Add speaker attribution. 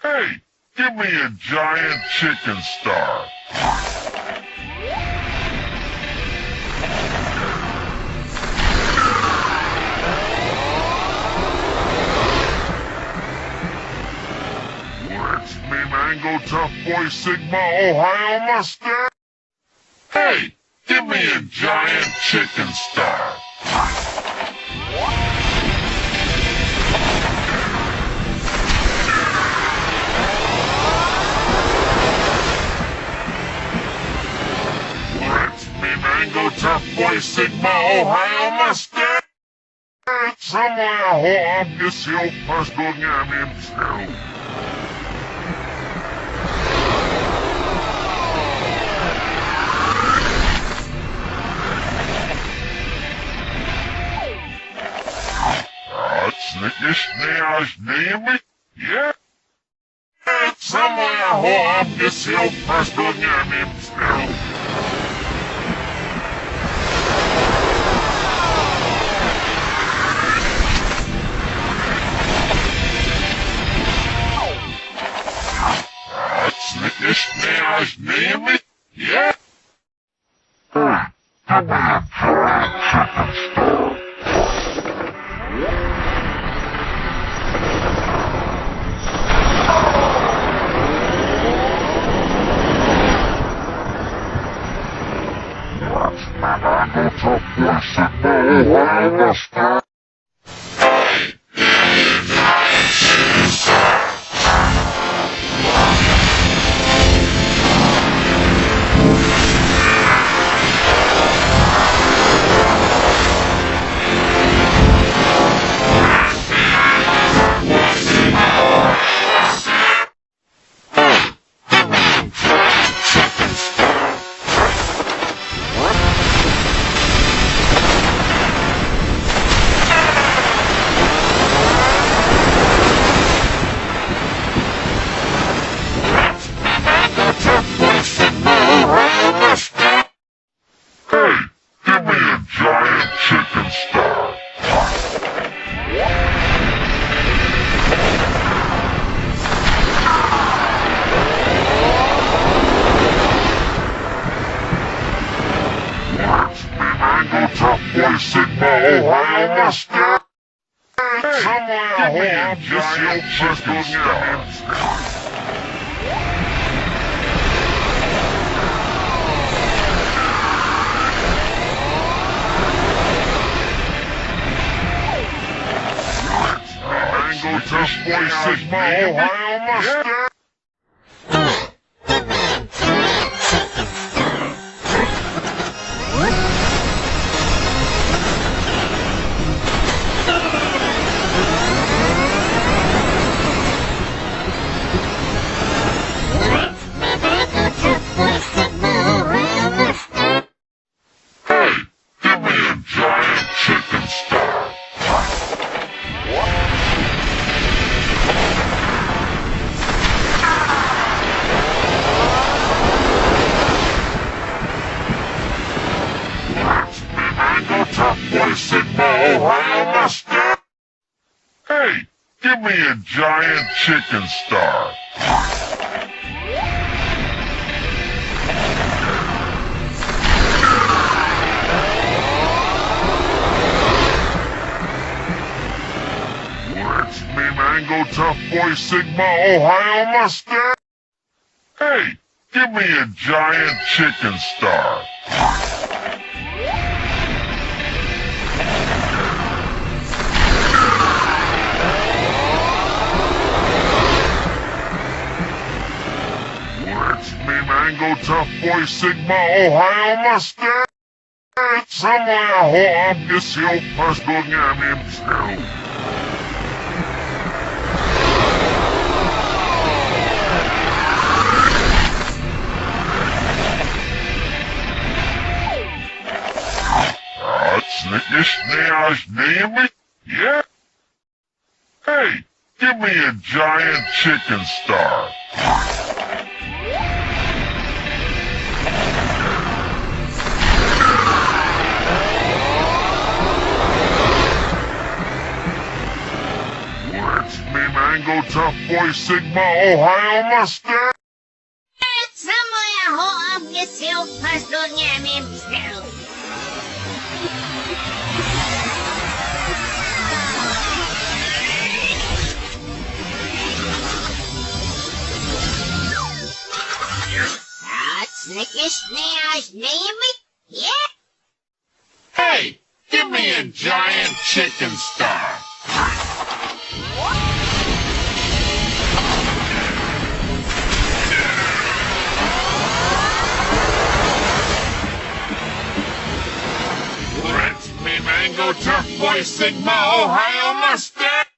Speaker 1: Hey, give me a giant chicken star. It's me, Mango Tough Boy Sigma Ohio Mustard. Hey, give me a giant chicken star. Mango Tough Boy Sigma Ohio Mustard. Somewhere home this hill first going in town. Snicker snares name it? Yeah. Somewhere home this hill first going in town. Snicker snares name it? Yeah. Give me a giant chicken star. Mango Tough Boy Sigma Ohio Mustard. Chicken star. Mango Tough Boy Sigma Ohio Mustard. Somewhere home just your chicken star. Mango Tough Boy Sigma Ohio Mustard. Hey, give me a giant chicken star. Mango Tough Boy Sigma Ohio Mustard. Hey, give me a giant chicken star. It's me, Mango Tough Boy Sigma Ohio Mustard. Hey, give me a giant chicken star. It's me, Mango Tough Boy Sigma Ohio Mustard. Somewhere home this hill first going in town. Snicker snares name it? Yeah. Hey, give me a giant chicken star. It's me, Mango Tough Boy Sigma Ohio Mustang.
Speaker 2: Sa moja hołownie się pozduniemy względu. Yeah?
Speaker 1: Hey, give me a giant chicken star. Rent me Mango Tough Boy Sigma Ohio Mustang.